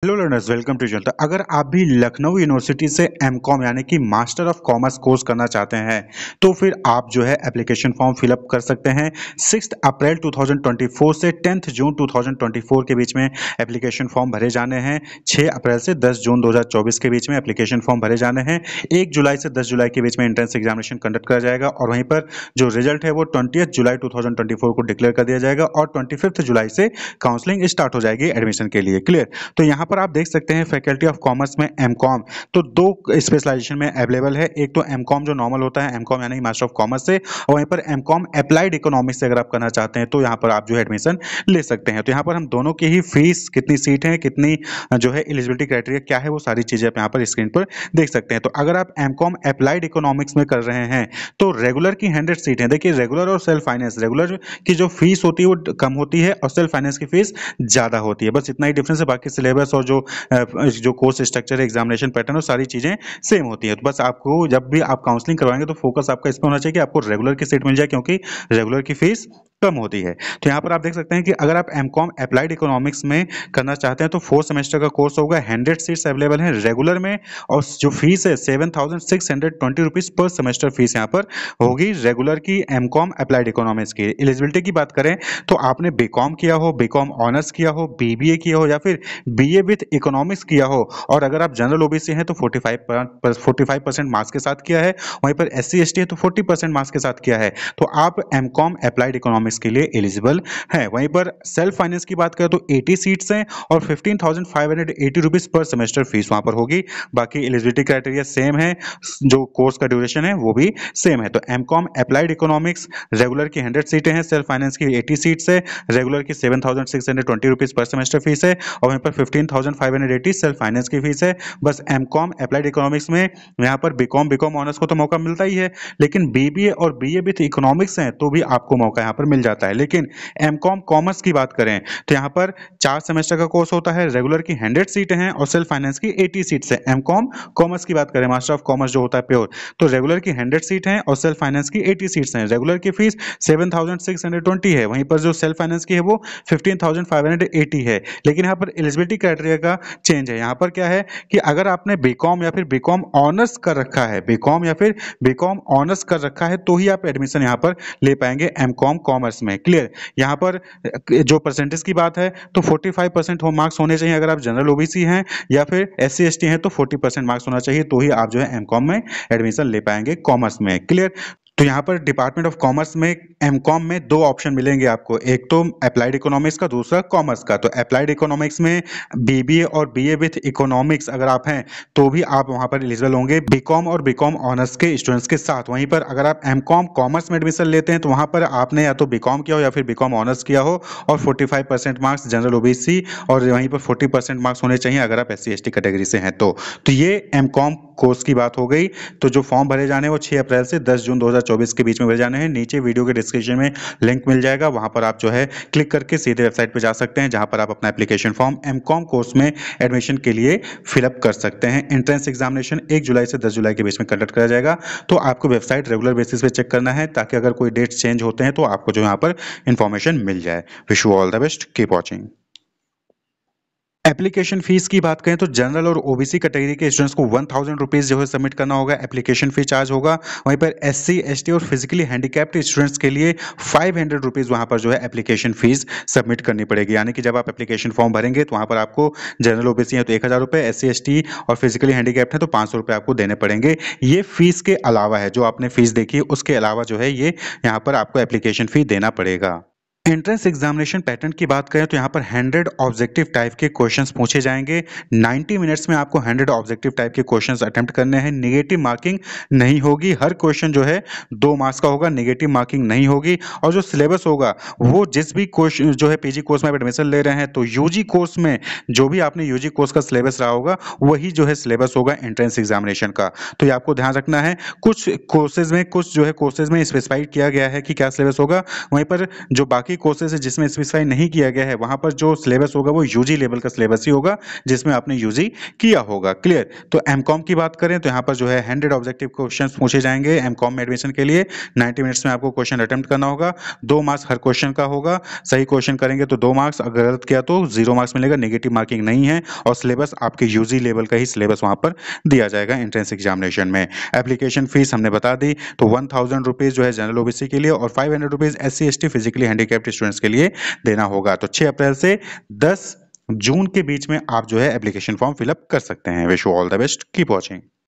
Hello learners, welcome to जनता। अगर आप भी लखनऊ यूनिवर्सिटी से एमकॉम यानी कि मास्टर ऑफ कॉमर्स कोर्स करना चाहते हैं तो फिर आप जो है एप्लीकेशन फॉर्म फिलअप कर सकते हैं। 6 अप्रैल 2024 से 10 जून 2024 के बीच में एप्लीकेशन फॉर्म भरे जाने हैं। 6 अप्रैल से 10 जून 2024 के बीच में एप्लीकेशन फॉर्म भरे जाने हैं। 1 जुलाई से 10 जुलाई के बीच में एंट्रेंस एग्जामिनेशन कंडक्ट करा जाएगा और वहीं पर जो रिजल्ट है वो 20 जुलाई 2024 को डिक्लेयर कर दिया जाएगा और 25 जुलाई से काउंसलिंग स्टार्ट हो जाएगी एडमिशन के लिए। क्लियर। तो यहाँ पर आप देख सकते हैं फैकल्टी ऑफ कॉमर्स में एमकॉम तो दो स्पेशलाइजेशन में अवेलेबल है। एक तो एमकॉम जो नॉर्मल होता है, एमकॉम यानी मास्टर ऑफ कॉमर्स से, और वहीं पर एमकॉम अप्लाइड इकोनॉमिक्स से अगर आप करना चाहते हैं तो यहाँ पर आप जो है एडमिशन ले सकते हैं। तो यहाँ पर हम दोनों की ही फीस, कितनी सीट है, कितनी जो है एलिजिबिलिटी क्राइटेरिया क्या है, वो सारी चीजें आप यहाँ पर स्क्रीन पर देख सकते हैं। तो अगर आप एमकॉम अप्लाइड इकोनॉमिक्स में कर रहे हैं तो रेगुलर की 100 सीट है। देखिए, रेगुलर और सेल्फ फाइनेंस, रेगुलर की जो फीस होती है वो कम होती है और सेल्फ फाइनेंस की फीस ज्यादा होती है। बस इतना ही डिफरेंस है, बाकी सिलेबस और जो कोर्स स्ट्रक्चर है, एग्जामिनेशन पैटर्न, वो सारी चीजें सेम होती है। तो बस आपको जब भी आप काउंसलिंग करवाएंगे तो फोकस आपका इस पर होना चाहिए कि आपको रेगुलर की सीट मिल जाए, क्योंकि रेगुलर की फीस कम होती है। तो यहाँ पर आप देख सकते हैं कि अगर आप एमकॉम अप्लाइड इकोनॉमिक्स में करना चाहते हैं तो 4 सेमेस्टर का कोर्स होगा। 100 सीट्स अवेलेबल हैं रेगुलर में और जो फीस है 7,620 रुपीज पर सेमेस्टर फीस यहाँ पर होगी रेगुलर की एमकॉम अप्लाइड इकोनॉमिक्स की। एलिजिबिलिटी की बात करें तो आपने बीकॉम किया हो, बीकॉम ऑनर्स किया हो, बीबीए किया हो या फिर बीए विथ इकोनॉमिक्स किया हो, और अगर आप जनरल ओबीसी हैं तो 45% मार्क्स के साथ किया है, वहीं पर एससी एसटी है तो 40% मार्क्स के साथ किया है, तो आप एमकॉम अप्लाइड इकोनॉमिक्स के लिए एलिजिबल है। वहीं पर सेल्फ फाइनेंस की बात करें तो 80 सीट्स हैं और 15,580 रुपीज पर सेमेस्टर फीस वहां पर होगी। बाकी एलिजिबिलिटी क्राइटेरिया सेम है, जो कोर्स का ड्यूरेशन है वो भी सेम है। तो एमकॉम अप्लाइड इकोनॉमिक्स रेगुलर की 100 सीटें हैं, सेल्फ फाइनेंस की 80 सीट्स है, रेगुलर की 7,620 रुपीज पर सेमेस्टर फीस है और वहीं पर 15,580 सेल्फ फाइनेंस की फीस है। बस एमकॉम अप्लाइड इकोनॉमिक्स में यहाँ पर बीकॉम ऑनर्स को तो मौका मिलता ही है, लेकिन बीबीए और बीए विथ इकोनॉमिक्स हैं तो भी आपको मौका यहाँ पर मिल जाता है। लेकिन एमकॉम कॉमर्स की बात करें तो यहाँ पर 4 सेमेस्टर का कोर्स होता है, रेगुलर की 100 सीटें हैं और सेल्फ फाइनेंस की 80 सीट्स है। एमकॉम कॉमर्स की बात करें, मास्टर ऑफ कॉमर्स जो होता है प्योर, तो रेगुलर की 100 सीट हैं और सेल्फ फाइनेंस की 80 सीट्स हैं। रेगुलर की फीस 7,620 है, वहीं पर जो सेल्फ फाइनेंस की है वो 15,580 है। लेकिन यहाँ पर एलिजिबिलिटी क्राइटेरिया का चेंज है। यहाँ पर क्या है कि अगर आपने बीकॉम या फिर बीकॉम ऑनर्स कर रखा है, बीकॉम या फिर बीकॉम ऑनर्स कर रखा है तो ही आप एडमिशन यहाँ पर ले पाएंगे एमकॉम कॉमर्स में। क्लियर। यहाँ पर जो परसेंटेज की बात है तो 45% मार्क्स होने चाहिए अगर आप जनरल ओबीसी हैं, या फिर एससी एसटी हैं तो 40% मार्क्स होना चाहिए, तो ही आप जो है एमकॉम में एडमिशन ले पाएंगे कॉमर्स में। क्लियर। तो यहाँ पर डिपार्टमेंट ऑफ कॉमर्स में एमकॉम में 2 ऑप्शन मिलेंगे आपको, एक तो अप्लाइड इकोनॉमिक्स का, दूसरा कॉमर्स का। तो अप्लाइड इकोनॉमिक्स में बीबीए और बीए विथ इकोनॉमिक्स अगर आप हैं तो भी आप वहां पर एलिजिबल होंगे बीकॉम और बीकॉम ऑनर्स के स्टूडेंट्स के साथ। वहीं पर अगर आप एमकॉम कॉमर्स में एडमिशन लेते हैं तो वहां पर आपने या तो बीकॉम किया हो या फिर बीकॉम ऑनर्स किया हो और 45% मार्क्स जनरल ओबीसी और वहीं पर 40% मार्क्स होने चाहिए अगर आप एससी एसटी कैटेगरी से हैं तो ये एमकॉम कोर्स की बात हो गई। तो जो फॉर्म भरे जाने हैं वो 6 अप्रैल से 10 जून 2024 के बीच में भरे जाने हैं। नीचे वीडियो के डिस्क्रिप्शन में लिंक मिल जाएगा, वहां पर आप जो है क्लिक करके सीधे वेबसाइट पे जा सकते हैं, जहां पर आप अपना एप्लीकेशन फॉर्म एमकॉम कोर्स में एडमिशन के लिए फिलअप कर सकते हैं। एंट्रेंस एग्जामिनेशन 1 जुलाई से 10 जुलाई के बीच में कंडक्ट करा जाएगा। तो आपको वेबसाइट रेगुलर बेसिस पे चेक करना है ताकि अगर कोई डेट्स चेंज होते हैं तो आपको जो यहाँ पर इंफॉर्मेशन मिल जाए। Wish you all the best, keep watching. Application fees की बात करें तो जनरल और ओबीसी कैटेगरी के स्टूडेंट्स को 1,000 रुपीज जो है सबमिट करना होगा, एप्लीकेशन फी चार्ज होगा। वहीं पर एससी एसटी और फिजिकली हैंडीकैप्ड स्टूडेंट्स के लिए 500 रुपीज वहां पर जो है एप्लीकेशन फीस सबमिट करनी पड़ेगी। यानी कि जब आप एप्लीकेशन फॉर्म भरेंगे तो वहां पर आपको जनरल ओबीसी है तो 1,000 रुपये, एससी एसटी और फिजिकली हैंडीकैप्ड है तो 500 रुपये आपको देने पड़ेंगे। ये फीस के अलावा है, जो आपने फीस देखी है उसके अलावा जो है ये यहाँ पर आपको एप्लीकेशन फी देना पड़ेगा। एंट्रेंस एग्जामिनेशन पैटर्न की बात करें तो यहाँ पर 100 ऑब्जेक्टिव टाइप के क्वेश्चंस पूछे जाएंगे। 90 मिनट्स में आपको 100 ऑब्जेक्टिव टाइप के क्वेश्चंस अटेम्प्ट करने हैं। नेगेटिव मार्किंग नहीं होगी, हर क्वेश्चन जो है 2 मार्क्स का होगा, नेगेटिव मार्किंग नहीं होगी। और जो सिलेबस होगा वो जिस भी क्वेश्चन जो है पीजी कोर्स में आप एडमिशन ले रहे हैं तो यूजी कोर्स में जो भी आपने यूजी कोर्स का सिलेबस रहा होगा वही जो है सिलेबस होगा एंट्रेंस एग्जामिनेशन का। तो ये आपको ध्यान रखना है। कुछ कोर्सेज में स्पेसिफाइड किया गया है कि क्या सिलेबस होगा, वहीं पर जो बाकी कोर्सेज है जिसमें स्पेसिफाई नहीं किया गया है, वहां पर जो सिलेबस होगा वो यूजी लेवल का सिलेबस ही होगा जिसमें आपने यूजी किया होगा। क्लियर? तो एमकॉम की बात करें तो यहाँ पर जो है 100 ऑब्जेक्टिव क्वेश्चंस पूछे जाएंगे एमकॉम में एडमिशन के लिए। 90 मिनट्स में आपको क्वेश्चन अटेम्प्ट करना होगा। 2 मार्क्स हर क्वेश्चन का होगा। सही क्वेश्चन करेंगे तो 2 मार्क्स, अगर गलत किया तो 0 मार्क्स मिलेगा। नेगेटिव मार्किंग नहीं है और सिलेबस आपके यूजी लेवल का ही सिलेबस वहां पर दिया जाएगा एंट्रेंस एग्जामिनेशन में। एप्लीकेशन फीस हमने बता दी, तो 1000 रुपीज जो है जनरल ओबीसी के लिए और 500 rupees SC ST physically handicapped students के लिए देना होगा। तो 6 अप्रैल से 10 जून के बीच में आप जो है एप्लीकेशन फॉर्म फिलअप कर सकते हैं। Wish you all the best, keep watching.